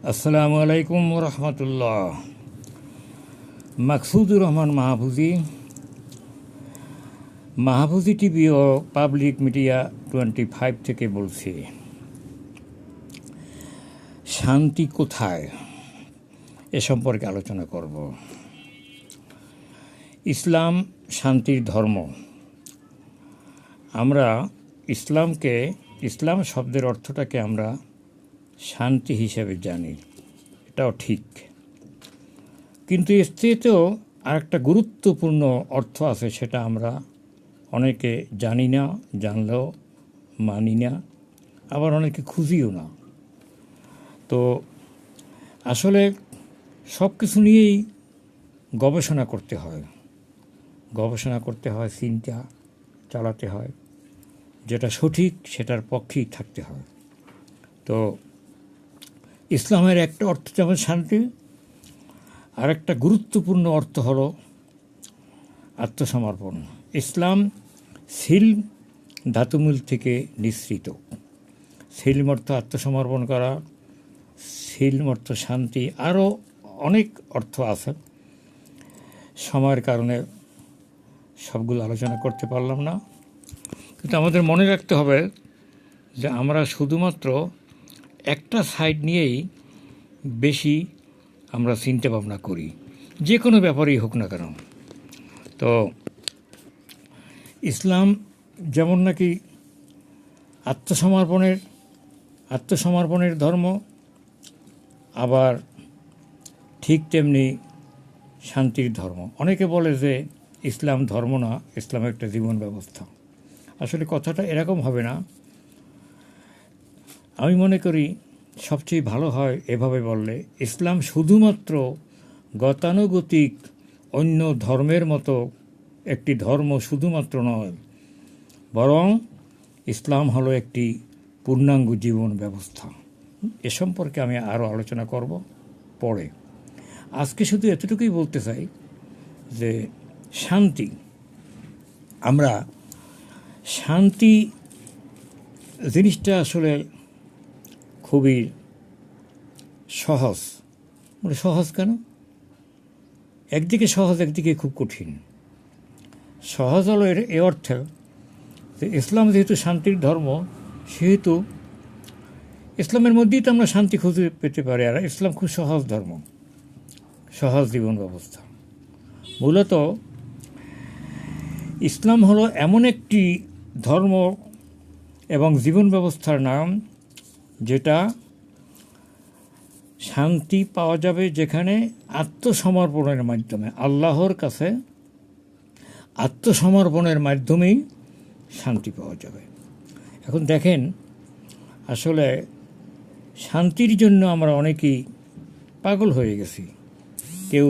আসসালামু আলাইকুম রহমতুল্লাহ। মাকসুদুর রহমান মাহফুজি টিভি ও public media 25 থেকে বলছি। শান্তি কোথায় এ সম্পর্কে আলোচনা করব। ইসলাম শান্তির ধর্ম। আমরা ইসলাম শব্দের অর্থটাকে আমরা শান্তি হিসেবে জানি, এটাও ঠিক, কিন্তু এর চেয়েও আরেকটা গুরুত্বপূর্ণ অর্থ আছে, সেটা আমরা অনেকে জানি না, জানলেও মানি না, আবার অনেকে খুঁজিও না। তো আসলে সব কিছু নিয়েই গবেষণা করতে হয়, চিন্তা চালাতে হয়, যেটা সঠিক সেটার পক্ষেই থাকতে হয়। তো ইসলামের একটা অর্থ যেমন শান্তি, আর একটা গুরুত্বপূর্ণ অর্থ হলো আত্মসমর্পণ। ইসলাম সিলম ধাতুমূল থেকে নিঃসৃত। সিলম অর্থ আত্মসমর্পণ করা, সিলম অর্থ শান্তি, আরও অনেক অর্থ আছে। সময়ের কারণে সবগুলো আলোচনা করতে পারলাম না, কিন্তু আমাদের মনে রাখতে হবে যে আমরা শুধুমাত্র একটা সাইড নিয়েই বেশি আমরা চিন্তা ভাবনা করি, যে কোনো ব্যাপারেই হোক না কেন। তো ইসলাম যেমন নাকি আত্মসমর্পণের ধর্ম, আবার ঠিক তেমনি শান্তির ধর্ম। অনেকে বলে যে ইসলাম ধর্ম না, ইসলাম একটা জীবন ব্যবস্থা। আসলে কথাটা এরকম হবে না। আমি মনে করি সবচেয়ে ভালো হয় এভাবে বললে, ইসলাম শুধুমাত্র গতানুগতিক অন্য ধর্মের মতো একটি ধর্ম শুধুমাত্র নয়, বরং ইসলাম হলো একটি পূর্ণাঙ্গ জীবন ব্যবস্থা। এ সম্পর্কে আমি আরও আলোচনা করব পরে। আজকে শুধু এতটুকুই বলতে চাই যে শান্তি জিনিসটা আসলে খুবই সহজ। সহজ কেন? একদিকে সহজ, একদিকে খুব কঠিন। সহজ হলো এ অর্থে যে ইসলাম যেহেতু শান্তির ধর্ম, সেহেতু ইসলামের মধ্যেই তো আমরা শান্তি খুঁজে পেতে পারি। আর ইসলাম খুব সহজ ধর্ম, সহজ জীবন ব্যবস্থা। মূলত ইসলাম হলো এমন একটি ধর্ম এবং জীবন ব্যবস্থার নাম, যেটা শান্তি পাওয়া যাবে যেখানে আত্মসমর্পণের মাধ্যমে, আল্লাহর কাছে আত্মসমর্পণের মাধ্যমেই শান্তি পাওয়া যাবে। এখন দেখেন, আসলে শান্তির জন্য আমরা অনেকেই পাগল হয়ে গেছি। কেউ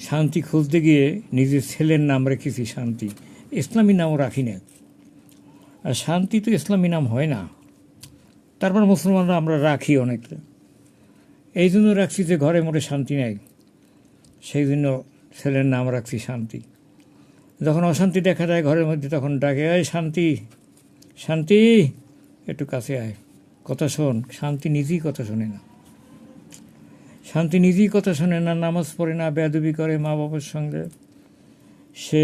শান্তি খুঁজতে গিয়ে নিজের ছেলের নাম রেখেছি শান্তি, ইসলামী নামও রাখি না। আর শান্তি তো ইসলামী নাম হয় না। তারপর মুসলমানরা আমরা রাখি অনেকটা, এই জন্য রাখছি যে ঘরে মোটে শান্তি নেই, সেই জন্য ছেলের নাম রাখছি শান্তি। যখন অশান্তি দেখা যায় ঘরের মধ্যে, তখন ডাকে, আয় শান্তি, শান্তি একটু কাছে আয়, কথা শোন। শান্তি নিজেই কথা শোনে না, নামাজ পড়ে না, বেয়াদবি করে মা বাবার সঙ্গে। সে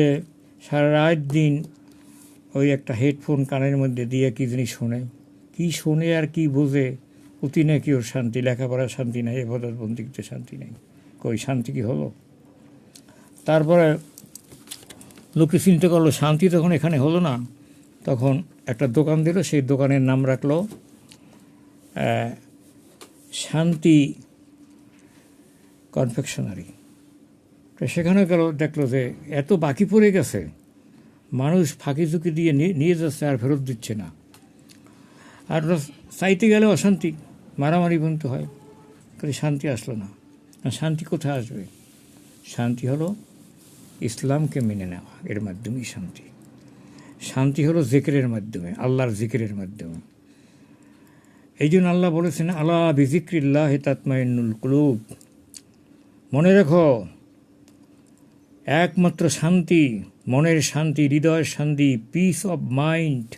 সারা রাত দিন ওই একটা হেডফোন কানের মধ্যে দিয়ে কী জিনিস শোনে আর কি বোঝে। অতি নাকি ওর শান্তি, লেখাপড়ার শান্তি নেই, ইবাদত বন্দেগীতে শান্তি নেই। কই শান্তি কি হলো? তারপরে লোকে চিন্তা করলো শান্তি তখন এখানে হলো না, তখন একটা দোকান দিল, সেই দোকানের নাম রাখলো শান্তি কনফেকশনারি। তো সেখানে গেল, দেখলো যে এত বাকি পড়ে গেছে, মানুষ ফাঁকি ঝুঁকি দিয়ে নিয়ে যাচ্ছে আর ফেরত দিচ্ছে না। আর চাইতে গেলে অশান্তি, মারামারি বন্ধ হয়, তাহলে শান্তি আসলো না। শান্তি কোথায় আসবে? শান্তি হলো ইসলামকে মেনে নেওয়া, এর মাধ্যমেই শান্তি। শান্তি হলো জিকিরের মাধ্যমে, আল্লাহর জিকিরের মাধ্যমে। এই জন্য আল্লাহ বলেছেন, আলা বিজিক্রিল্লাহি তাতমাইন্নুল কুলুব। মনে রেখো, একমাত্র শান্তি, মনের শান্তি, হৃদয়ের শান্তি, পিস অফ মাইন্ড,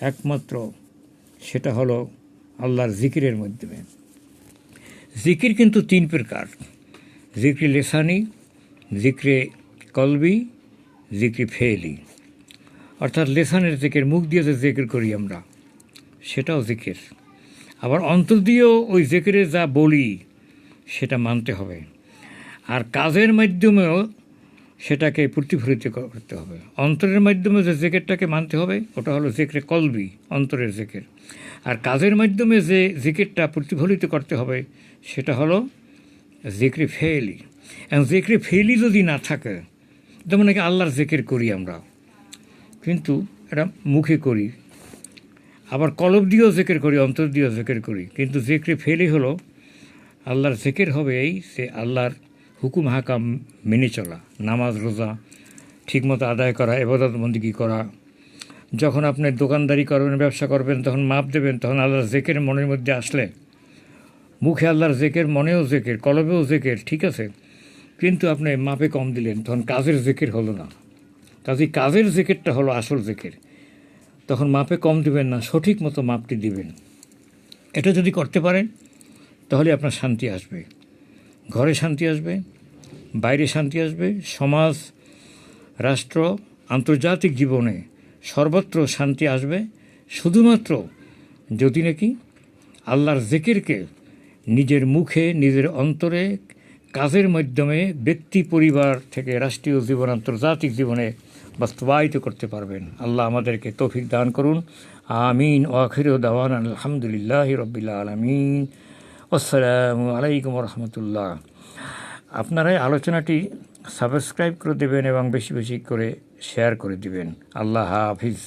একমাত্র সেটা হলো আল্লাহর জিকিরের মাধ্যমে। জিকির কিন্তু 3 প্রকার, জিক্রে লেসানি, জিক্রে কলবি, জিক্রে ফেলি। অর্থাৎ লেসানের জিকির, মুখ দিয়ে যে জিকির করি আমরা, সেটাও জিকির। আবার অন্তর দিয়েও ওই জিকিরে যা বলি সেটা মানতে হবে, আর কাজের মাধ্যমেও সেটাকে প্রতিফলিত করতে হবে। অন্তরের মাধ্যমে যে জিকিরটাকে মানতে হবে ওটা হলো জিক্রে কলবি, অন্তরের জিকির। আর কাজের মাধ্যমে যে জিকিরটা প্রতিফলিত করতে হবে সেটা হলো জিক্রে ফেলি। এবং জিক্রে ফেলি যদি না থাকে, যেমন নাকি আল্লাহর জিকির করি আমরা, কিন্তু এটা মুখে করি, আবার কলব দিয়েও জিকির করি, অন্তর দিয়েও জিকির করি, কিন্তু জিক্রে ফেলি হলো আল্লাহর জিকির হবে এই যে আল্লাহর হুকুম হাকাম মেনে চলা, নামাজ রোজা ঠিকমতো আদায় করা, ইবাদত বন্দেগী করা। যখন আপনি দোকানদারি করবেন, ব্যবসা করবেন, তখন মাপ দেবেন, তখন আল্লাহর জিকির মনের মধ্যে আসলে, মুখে আল্লাহর জিকির, মনেও জিকির, কলবেও জিকির, ঠিক আছে, কিন্তু আপনি মাপে কম দিলেন, তখন কাজের জিকির হলো না। কাজেই কাজের জিকিরটা হলো আসল জিকির। তখন মাপে কম দিবেন না, সঠিক মতো মাপটি দিবেন। এটা যদি করতে পারেন তাহলে আপনার শান্তি আসবে, ঘরে শান্তি আসবে, বাইরে শান্তি আসবে, সমাজ, রাষ্ট্র, আন্তর্জাতিক জীবনে সর্বত্র শান্তি আসবে, শুধুমাত্র যদি নাকি আল্লাহর জিকিরকে নিজের মুখে, নিজের অন্তরে, কাজের মাধ্যমে ব্যক্তি, পরিবার থেকে রাষ্ট্রীয় জীবন, আন্তর্জাতিক জীবনে বাস্তবায়িত করতে পারবেন। আল্লাহ আমাদেরকে তৌফিক দান করুন। আমিন। আখিরু দাওয়ানা আলহামদুলিল্লাহি রাব্বিল আলামিন। আসসালামু আলাইকুম রহমতুল্লাহ। আপনারা আলোচনাটি সাবস্ক্রাইব করে দেবেন এবং বেশি বেশি করে শেয়ার করে দিবেন। আল্লাহ হাফিজ।